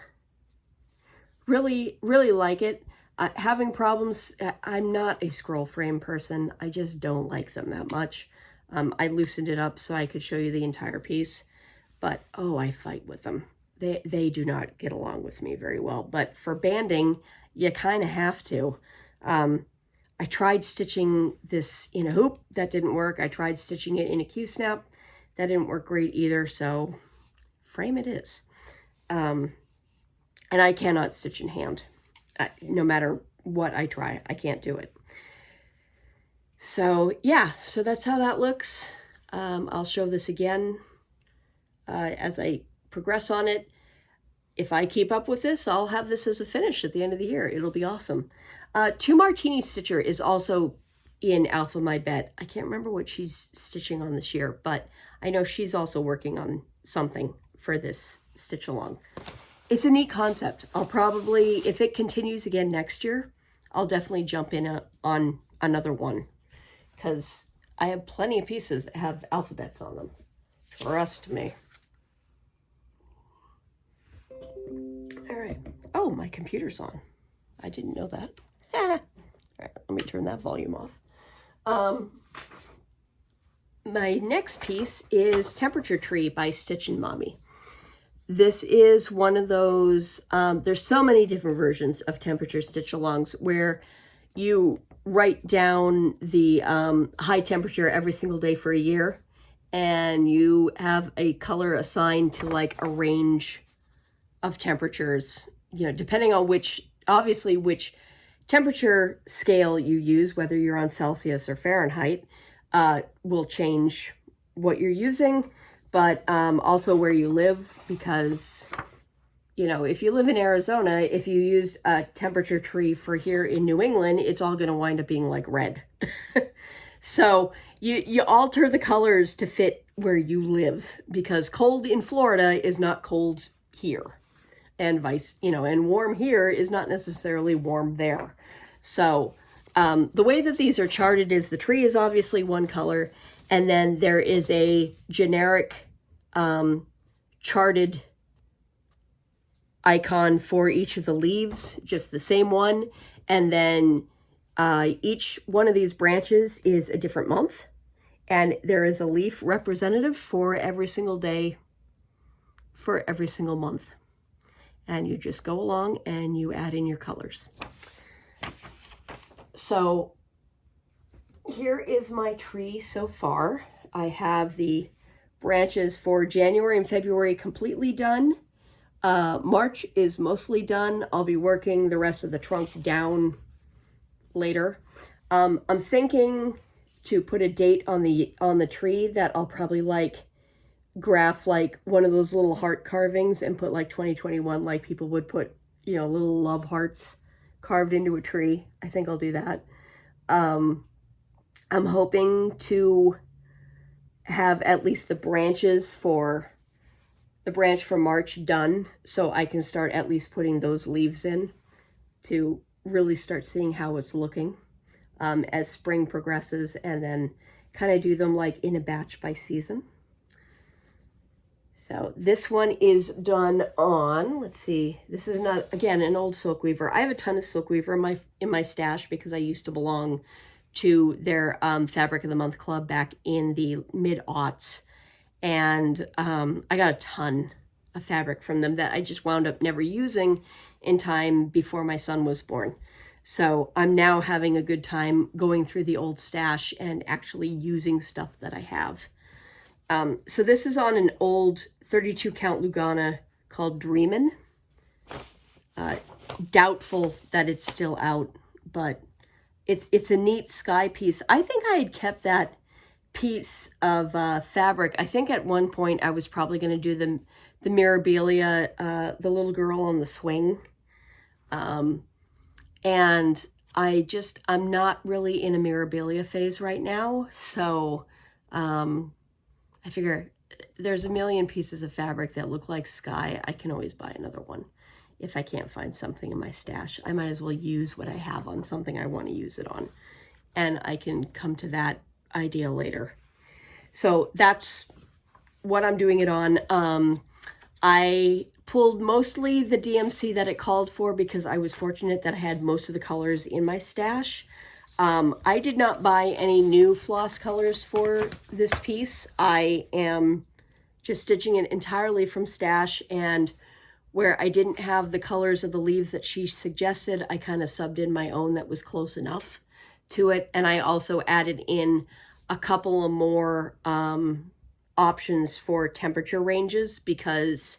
Really, really like it. Having problems, I'm not a scroll frame person. I just don't like them that much. I loosened it up so I could show you the entire piece, but oh, I fight with them. They do not get along with me very well, but for banding, you kind of have to. I tried stitching this in a hoop. That didn't work. I tried stitching it in a Q-snap. That didn't work great either, so frame it is. And I cannot stitch in hand. No matter what I try, I can't do it. So yeah, so that's how that looks. I'll show this again as I progress on it. If I keep up with this, I'll have this as a finish at the end of the year. It'll be awesome. 2 Martini Stitcher is also in Alpha My Bet. I can't remember what she's stitching on this year, but I know she's also working on something for this stitch along. It's a neat concept. I'll probably, if it continues again next year, I'll definitely jump in on another one because I have plenty of pieces that have alphabets on them. Trust me. All right. Oh, my computer's on. I didn't know that. All right, let me turn that volume off. My next piece is Temperature Tree by Stitchin' Mommy. This is one of those, there's so many different versions of temperature stitch alongs where you write down the high temperature every single day for a year, and you have a color assigned to like a range of temperatures, depending on which temperature scale you use, whether you're on Celsius or Fahrenheit, will change what you're using. But also where you live, because, if you live in Arizona, if you use a temperature tree for here in New England, it's all going to wind up being like red. So you alter the colors to fit where you live, because cold in Florida is not cold here, and and warm here is not necessarily warm there. So the way that these are charted is the tree is obviously one color, and then there is a generic charted icon for each of the leaves, just the same one. And then each one of these branches is a different month. And there is a leaf representative for every single day, for every single month. And you just go along and you add in your colors. So here is my tree so far. I have the branches for January and February completely done. March is mostly done. I'll be working the rest of the trunk down later. I'm thinking to put a date on the tree that I'll probably graph like one of those little heart carvings and put like 2021, like people would put, little love hearts carved into a tree. I think I'll do that. I'm hoping to have at least the branches for the branch for March done, so I can start at least putting those leaves in to really start seeing how it's looking as spring progresses, and then kind of do them like in a batch by season. So this one is done on, let's see, this is not, again, an old silk weaver. I have a ton of silk weaver in my stash because I used to belong to their Fabric of the Month Club back in the mid-aughts. And I got a ton a fabric from them that I just wound up never using in time before my son was born. So I'm now having a good time going through the old stash and actually using stuff that I have. So this is on an old 32 count Lugana called Dreamin'. Doubtful that it's still out, but it's a neat sky piece. I think I had kept that piece of fabric. I think at one point I was probably going to do the Mirabilia, the little girl on the swing. And I'm not really in a Mirabilia phase right now. So I figure there's a million pieces of fabric that look like sky. I can always buy another one. If I can't find something in my stash, I might as well use what I have on something I want to use it on. And I can come to that idea later. So that's what I'm doing it on. I pulled mostly the DMC that it called for because I was fortunate that I had most of the colors in my stash. I did not buy any new floss colors for this piece. I am just stitching it entirely from stash, and where I didn't have the colors of the leaves that she suggested, I kind of subbed in my own that was close enough to it. And I also added in a couple of more options for temperature ranges because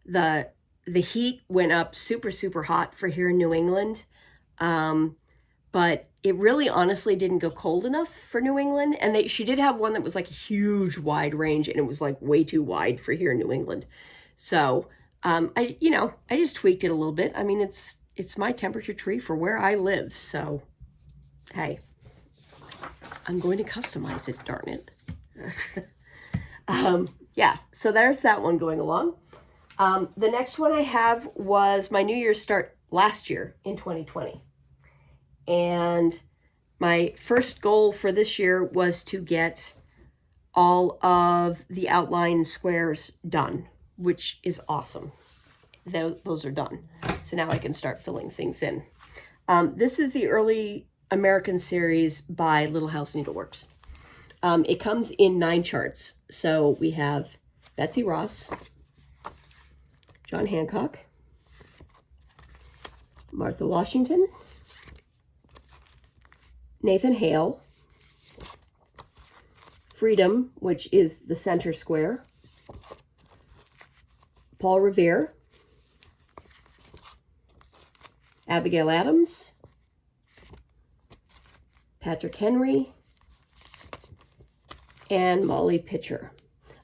the heat went up super, super hot for here in New England. But it really honestly didn't go cold enough for New England. And she did have one that was like a huge wide range, and it was like way too wide for here in New England. So I just tweaked it a little bit. I mean, it's my temperature tree for where I live. So, hey, I'm going to customize it, darn it. Yeah, so there's that one going along. The next one I have was my New Year's start last year in 2020. And my first goal for this year was to get all of the outline squares done, which is awesome. Those are done. So now I can start filling things in. This is the early American series by Little House Needleworks. It comes in 9 charts. So we have Betsy Ross, John Hancock, Martha Washington, Nathan Hale, Freedom, which is the center square, Paul Revere, Abigail Adams, Patrick Henry, and Molly Pitcher.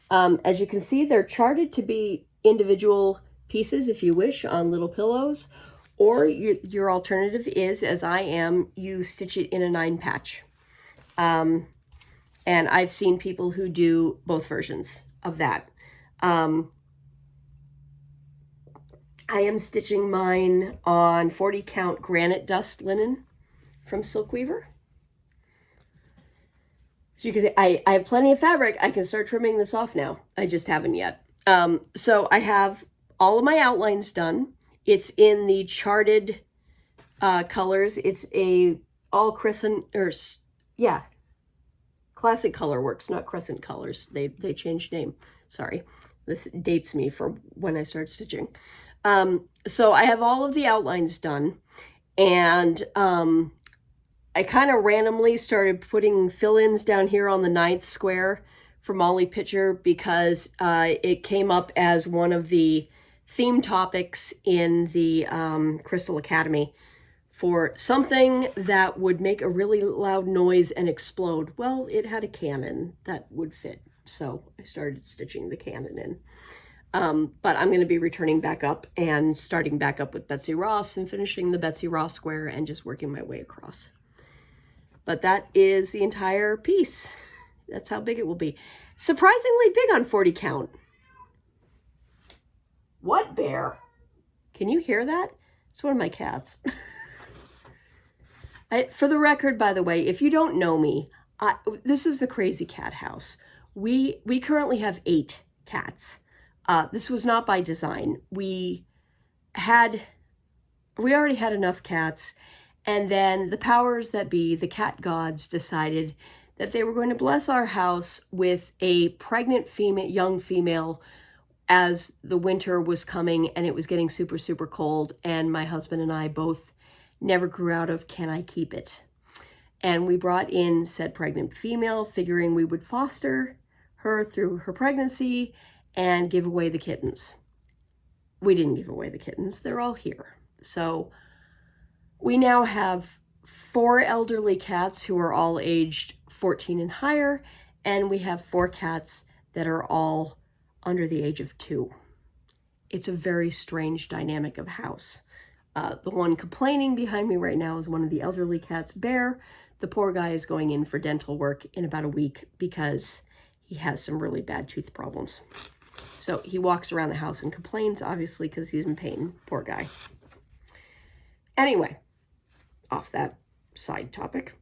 As you can see, they're charted to be individual pieces, if you wish, on little pillows, or your alternative is, as I am, you stitch it in a 9 patch. And I've seen people who do both versions of that. I am stitching mine on 40 count granite dust linen from Silkweaver. So you can see, I have plenty of fabric. I can start trimming this off now. I just haven't yet. So I have all of my outlines done. It's in the charted colors. It's all crescent, Classic Color Works, not Crescent Colors. They changed name. Sorry. This dates me for when I started stitching. So I have all of the outlines done, and I kind of randomly started putting fill-ins down here on the 9th square for Molly Pitcher because it came up as one of the theme topics in the Crystal Academy for something that would make a really loud noise and explode. Well, it had a cannon that would fit, so I started stitching the cannon in. But I'm going to be returning back up and starting back up with Betsy Ross and finishing the Betsy Ross square and just working my way across. But that is the entire piece. That's how big it will be. Surprisingly big on 40 count. What bear? Can you hear that? It's one of my cats. For the record, by the way, if you don't know me, this is the Crazy Cat House. We currently have 8 cats. This was not by design. We already had enough cats, and then the powers that be, the cat gods, decided that they were going to bless our house with a pregnant young female as the winter was coming and it was getting super, super cold, and my husband and I both never grew out of, can I keep it? And we brought in said pregnant female, figuring we would foster her through her pregnancy and give away the kittens. We didn't give away the kittens. They're all here. So we now have 4 elderly cats who are all aged 14 and higher, and we have 4 cats that are all under the age of 2. It's a very strange dynamic of house. The one complaining behind me right now is one of the elderly cats, Bear. The poor guy is going in for dental work in about a week because he has some really bad tooth problems. So he walks around the house and complains, obviously, because he's in pain. Poor guy. Anyway, off that side topic.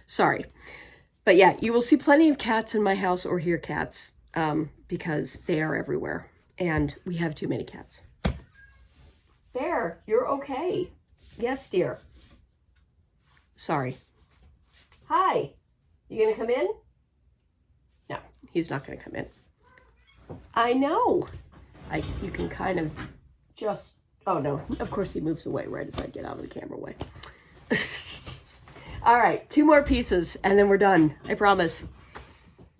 Sorry. But yeah, you will see plenty of cats in my house or hear cats because they are everywhere. And we have too many cats. Bear, you're okay. Yes, dear. Sorry. Hi. You gonna come in? No, he's not gonna come in. I know. You can kind of just, oh no, of course he moves away right as I get out of the camera way. All right, 2 more pieces and then we're done, I promise.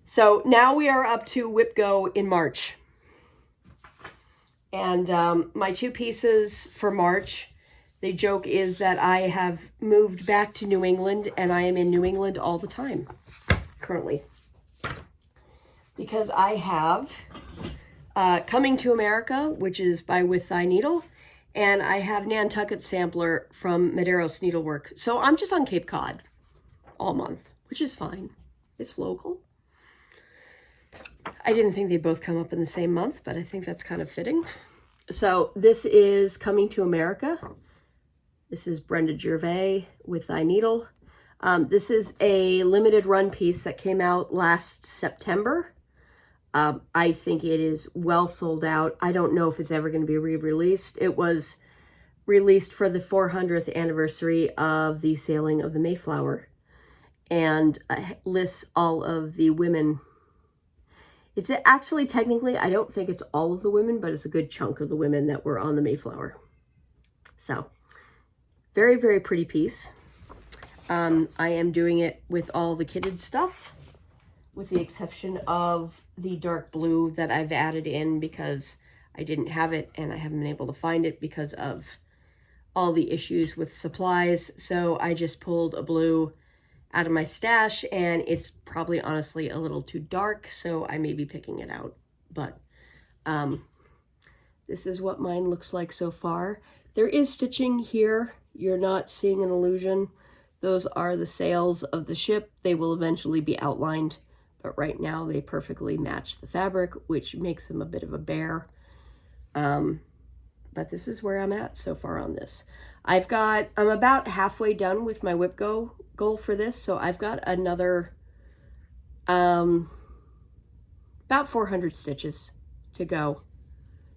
So now we are up to WIP Go in March. And my 2 pieces for March, the joke is that I have moved back to New England and I am in New England all the time currently. Because I have Coming to America, which is by With Thy Needle, and I have Nantucket Sampler from Maderos Needlework. So I'm just on Cape Cod all month, which is fine. It's local. I didn't think they'd both come up in the same month, but I think that's kind of fitting. So this is Coming to America. This is Brenda Gervais, With Thy Needle. This is a limited run piece that came out last September. I think it is well sold out. I don't know if it's ever going to be re-released. It was released for the 400th anniversary of the sailing of the Mayflower, and lists all of the women. It's actually, technically, I don't think it's all of the women, but it's a good chunk of the women that were on the Mayflower. So, very, very pretty piece. I am doing it with all the kitted stuff, with the exception of the dark blue that I've added in because I didn't have it and I haven't been able to find it because of all the issues with supplies. So I just pulled a blue out of my stash, and it's probably honestly a little too dark, so I may be picking it out. But this is what mine looks like so far. There is stitching here. You're not seeing an illusion. Those are the sails of the ship. They will eventually be outlined, but right now they perfectly match the fabric, which makes them a bit of a bear. But this is where I'm at so far on this. I'm about halfway done with my WIP Go goal for this, so I've got another about 400 stitches to go.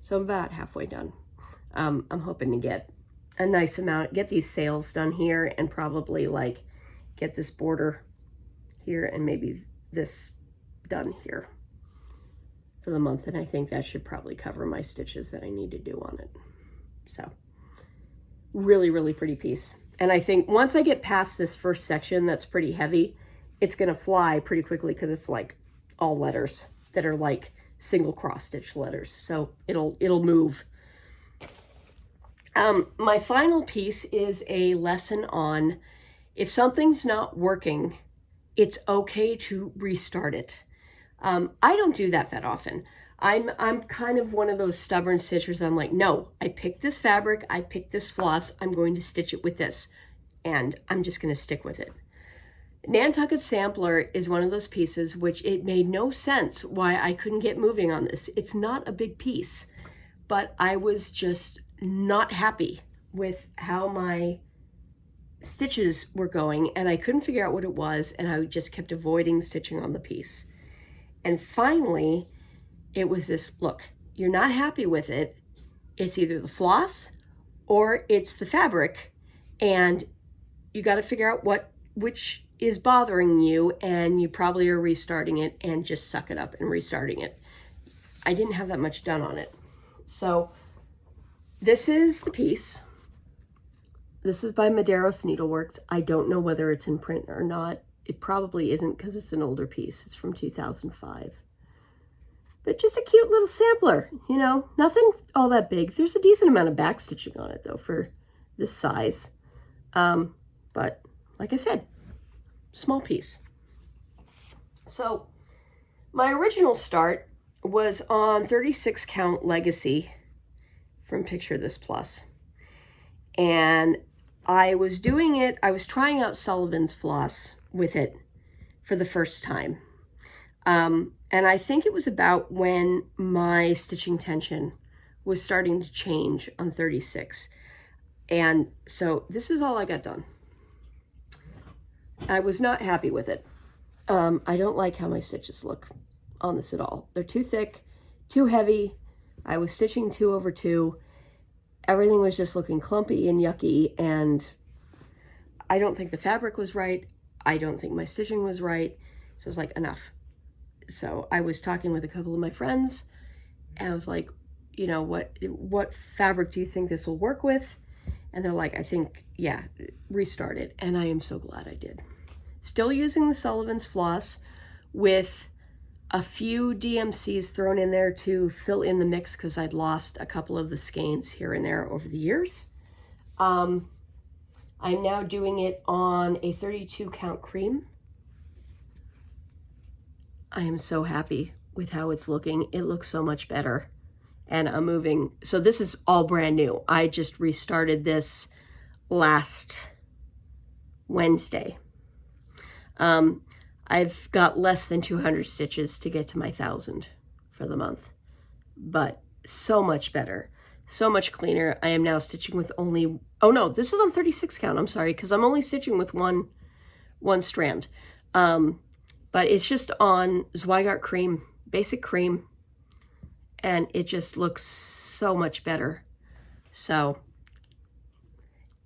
So I'm about halfway done. I'm hoping to get a nice amount, get these sails done here, and probably like get this border here and maybe this done here for the month, and I think that should probably cover my stitches that I need to do on it. So really, really pretty piece. And I think once I get past this first section that's pretty heavy, it's gonna fly pretty quickly because it's like all letters that are like single cross stitch letters. So it'll move. My final piece is a lesson on if something's not working, it's okay to restart it. I don't do that often. I'm kind of one of those stubborn stitchers. I'm like, no, I picked this fabric, I picked this floss, I'm going to stitch it with this, and I'm just going to stick with it. Nantucket Sampler is one of those pieces which it made no sense why I couldn't get moving on this. It's not a big piece, but I was just not happy with how my stitches were going, and I couldn't figure out what it was, and I just kept avoiding stitching on the piece. And finally, it was this, look, you're not happy with it. It's either the floss or it's the fabric, and you got to figure out which is bothering you, and you probably are restarting it, and just suck it up and restarting it. I didn't have that much done on it. So this is the piece. This is by Maderos Needleworks. I don't know whether it's in print or not. It probably isn't because it's an older piece. It's from 2005. But just a cute little sampler, you know, nothing all that big. There's a decent amount of back stitching on it though for this size. But like I said, small piece. So my original start was on 36 count Legacy from Picture This Plus. And I was doing it, I was trying out Sullivan's floss with it for the first time. And I think it was about when my stitching tension was starting to change on 36. And so this is all I got done. I was not happy with it. I don't like how my stitches look on this at all. They're too thick, too heavy. I was stitching 2 over 2. Everything was just looking clumpy and yucky, and I don't think the fabric was right. I don't think my stitching was right. So I was like, enough. So I was talking with a couple of my friends, and I was like, you know, what fabric do you think this will work with? And they're like, I think, yeah, restart it. And I am so glad I did. Still using the Sullivan's floss with a few DMCs thrown in there to fill in the mix because I'd lost a couple of the skeins here and there over the years. I'm now doing it on a 32 count cream. I am so happy with how it's looking. It looks so much better. And I'm moving. So this is all brand new. I just restarted this last Wednesday. I've got less than 200 stitches to get to my 1,000 for the month, but so much better, so much cleaner. I am now stitching with only, oh no, this is on 36 count. I'm sorry, because I'm only stitching with one strand. But it's just on Zweigart cream, basic cream, and it just looks so much better. So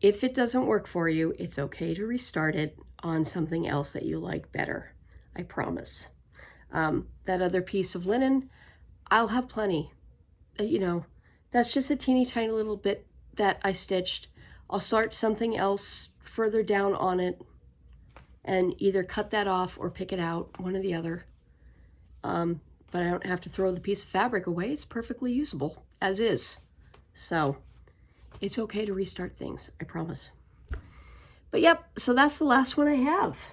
if it doesn't work for you, it's okay to restart it on something else that you like better. I promise. That other piece of linen, I'll have plenty. You know, that's just a teeny tiny little bit that I stitched. I'll start something else further down on it and either cut that off or pick it out, one or the other. But I don't have to throw the piece of fabric away. It's perfectly usable as is. So it's okay to restart things, I promise. But yep, so that's the last one I have.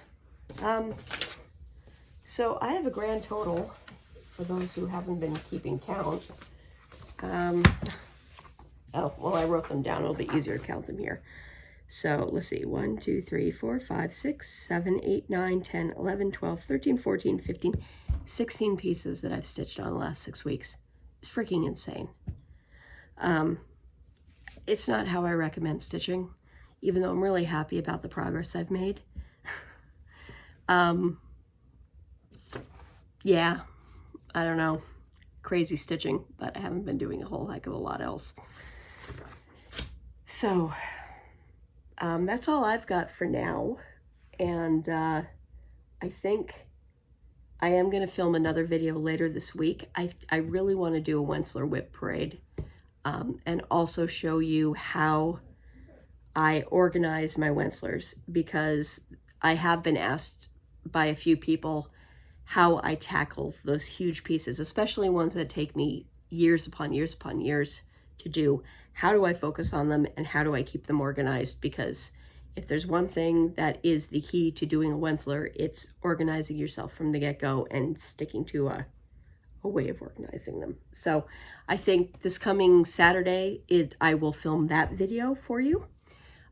So I have a grand total, for those who haven't been keeping count. Oh, well, I wrote them down. It'll be easier to count them here. So let's see, 1, 2, 3, 4, 5, 6, 7, 8, 9, 10, 11, 12, 13, 14, 15, 16 pieces that I've stitched on the last 6 weeks. It's freaking insane. It's not how I recommend stitching, even though I'm really happy about the progress I've made. Yeah, I don't know, crazy stitching, but I haven't been doing a whole heck of a lot else. So that's all I've got for now. And I think I am going to film another video later this week. I really want to do a Wensler WIP parade and also show you how I organize my Wenslers, because I have been asked by a few people how I tackle those huge pieces, especially ones that take me years upon years upon years to do. How do I focus on them and how do I keep them organized? Because if there's one thing that is the key to doing a Wensler, it's organizing yourself from the get-go and sticking to a way of organizing them. So I think this coming Saturday, I will film that video for you.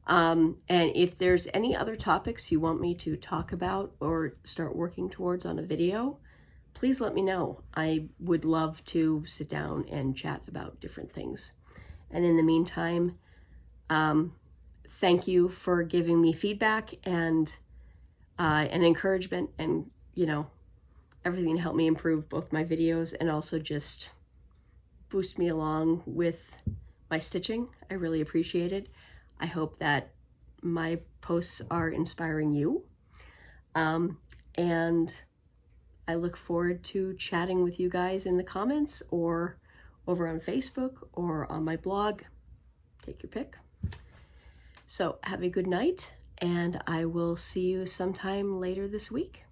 And if there's any other topics you want me to talk about or start working towards on a video, please let me know. I would love to sit down and chat about different things. And in the meantime, thank you for giving me feedback and encouragement and, you know, everything to help me improve both my videos and also just boost me along with my stitching. I really appreciate it. I hope that my posts are inspiring you. And I look forward to chatting with you guys in the comments or over on Facebook or on my blog. Take your pick. So have a good night, and I will see you sometime later this week.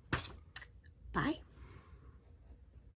Bye.